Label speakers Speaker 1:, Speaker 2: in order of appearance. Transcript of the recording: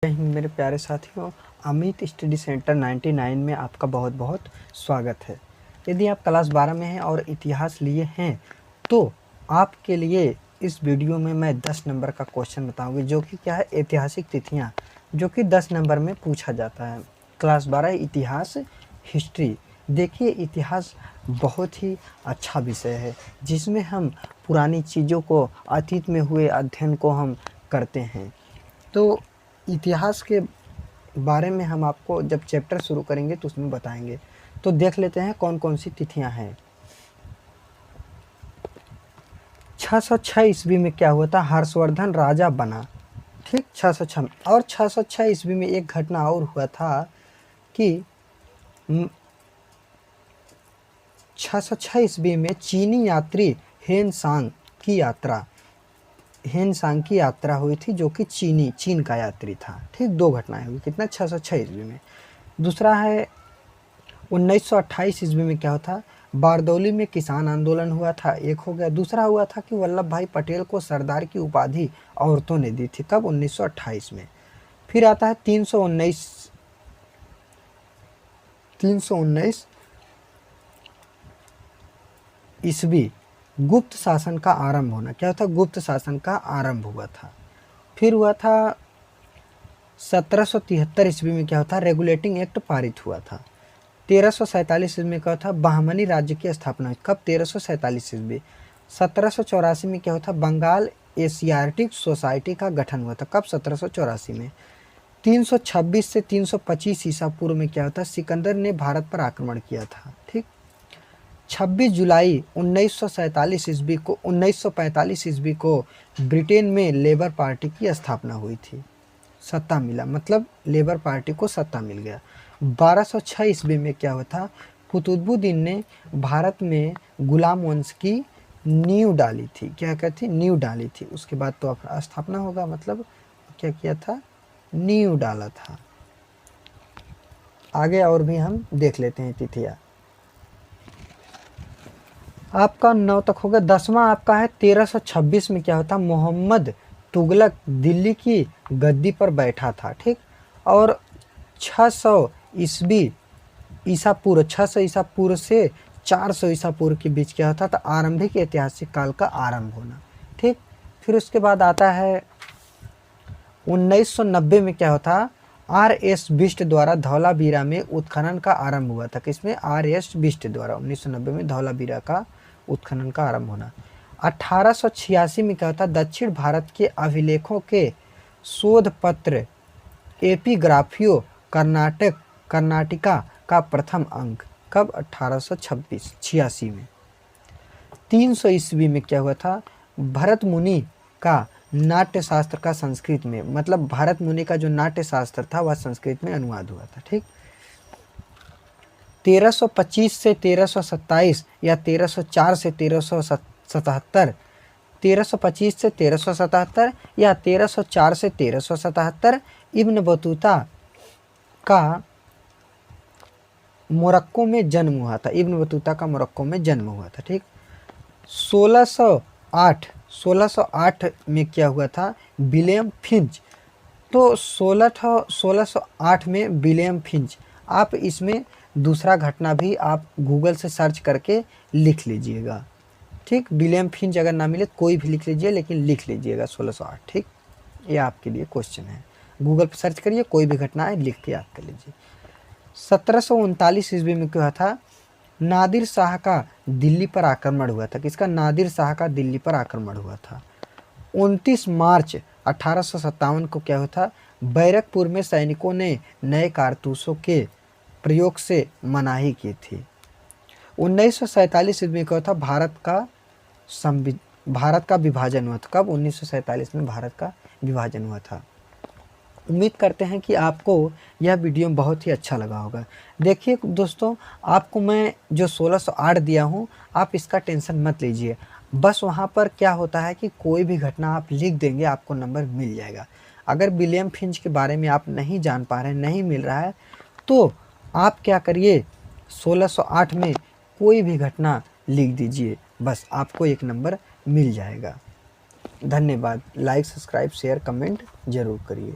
Speaker 1: जय हिंद मेरे प्यारे साथियों। अमित स्टडी सेंटर 99 में आपका बहुत बहुत स्वागत है। यदि आप क्लास 12 में हैं और इतिहास लिए हैं तो आपके लिए इस वीडियो में मैं 10 नंबर का क्वेश्चन बताऊंगी, जो कि क्या है, ऐतिहासिक तिथियां, जो कि 10 नंबर में पूछा जाता है। क्लास 12 इतिहास हिस्ट्री। देखिए, इतिहास बहुत ही अच्छा विषय है जिसमें हम पुरानी चीज़ों को, अतीत में हुए अध्ययन को हम करते हैं। तो इतिहास के बारे में हम आपको जब चैप्टर शुरू करेंगे तो उसमें बताएंगे। तो देख लेते हैं कौन कौन सी तिथियां हैं। 606 ईस्वी में क्या हुआ था? हर्षवर्धन राजा बना। ठीक, 606। और 606 ईस्वी में एक घटना और हुआ था कि 606 ईस्वी में चीनी यात्री हेनसांग की यात्रा हुई थी, जो कि चीन का यात्री था। ठीक, दो घटनाएं हुई। कितना? 606 ईस्वी में। दूसरा है 1928 ईस्वी में क्या होता? बारदौली में किसान आंदोलन हुआ था, एक हो गया। दूसरा हुआ था कि वल्लभ भाई पटेल को सरदार की उपाधि औरतों ने दी थी। कब? 1928 में। फिर आता है 319 ईस्वी, गुप्त शासन का आरंभ होना। क्या होता? गुप्त शासन का आरंभ हुआ था। फिर हुआ था 1773 ईस्वी में क्या होता? रेगुलेटिंग एक्ट पारित हुआ था। 1347 ईस्वी में क्या था? बहमनी राज्य की स्थापना हुई। कब? 1347 ईस्वी। 1784 में क्या होता? बंगाल एशियाटिक सोसाइटी का गठन हुआ था। कब? 1784 में। 326 से 325 ईसा पूर्व में क्या होता? सिकंदर ने भारत पर आक्रमण किया था। ठीक, 26 जुलाई 1945 ईस्वी को ब्रिटेन में लेबर पार्टी की स्थापना हुई थी। सत्ता मिला, मतलब लेबर पार्टी को सत्ता मिल गया। 1206 ईस्वी में क्या हुआ था? कुतुबुद्दीन ने भारत में गुलाम वंश की नींव डाली थी। क्या कहती? नींव डाली थी। उसके बाद तो स्थापना होगा, मतलब क्या किया था? नींव डाला था। आगे और भी हम देख लेते हैं तिथियां। आपका 9 तक होगा। 10वां आपका है 1326 में क्या होता? मोहम्मद तुगलक दिल्ली की गद्दी पर बैठा था। ठीक, और 600 ईस्वी ईसा पूर्व, 600 ईसा पूर्व से 400 ईसा पूर्व के बीच क्या होता था? आरंभिक ऐतिहासिक काल का आरंभ होना। ठीक, फिर उसके बाद आता है 1990 में क्या होता? R.S. बिष्ट द्वारा धौलावीरा में उत्खनन का आरंभ हुआ था। किसमें? R.S. बिष्ट द्वारा 1990 में धौलावीरा का उत्खनन का आरंभ होना। 1886 में क्या होता? दक्षिण भारत के अभिलेखों के शोध पत्र एपिग्राफियो कर्नाटिका का प्रथम अंक। कब? 1886 में। 300 ईस्वी में क्या हुआ था? भरत मुनि का नाट्य शास्त्र का संस्कृत में, मतलब भरत मुनि का जो नाट्य शास्त्र था वह संस्कृत में अनुवाद हुआ था। ठीक, 1325 से 1327 या 1304 से 1377, 1325 से 1377 या 1304 से 1377 इब्न बतूता का मोरक्को में जन्म हुआ था। इब्न बतूता का मोरक्को में जन्म हुआ था। ठीक, 1608 में क्या हुआ था? William Finch. तो 1608 में विलियम फिंच। आप इसमें दूसरा घटना भी आप गूगल से सर्च करके लिख लीजिएगा। ठीक, विलियम फिंच अगर ना मिले कोई भी लिख लीजिए, लेकिन लिख लीजिएगा 1608। ठीक, ये आपके लिए क्वेश्चन है। गूगल पर सर्च करिए, कोई भी घटना है लिख के याद कर लीजिए। 1739 ईस्वी में क्या था? नादिर शाह का दिल्ली पर आक्रमण हुआ था। किसका? नादिर शाह का दिल्ली पर आक्रमण हुआ था। 29 मार्च 1857 को क्या हुआ था? बैरकपुर में सैनिकों ने नए कारतूसों के प्रयोग से मनाही की थी। 1947 ईस्वी में क्या था? भारत का विभाजन हुआ था। कब? 1947 में भारत का विभाजन हुआ था। उम्मीद करते हैं कि आपको यह वीडियो बहुत ही अच्छा लगा होगा। देखिए दोस्तों, आपको मैं जो 1608 दिया हूँ, आप इसका टेंशन मत लीजिए। बस वहाँ पर क्या होता है कि कोई भी घटना आप लिख देंगे, आपको नंबर मिल जाएगा। अगर विलियम फिंच के बारे में आप नहीं जान पा रहे हैं, नहीं मिल रहा है, तो आप क्या करिए, 1608 में कोई भी घटना लिख दीजिए, बस आपको एक नंबर मिल जाएगा। धन्यवाद। लाइक, सब्सक्राइब, शेयर, कमेंट जरूर करिए।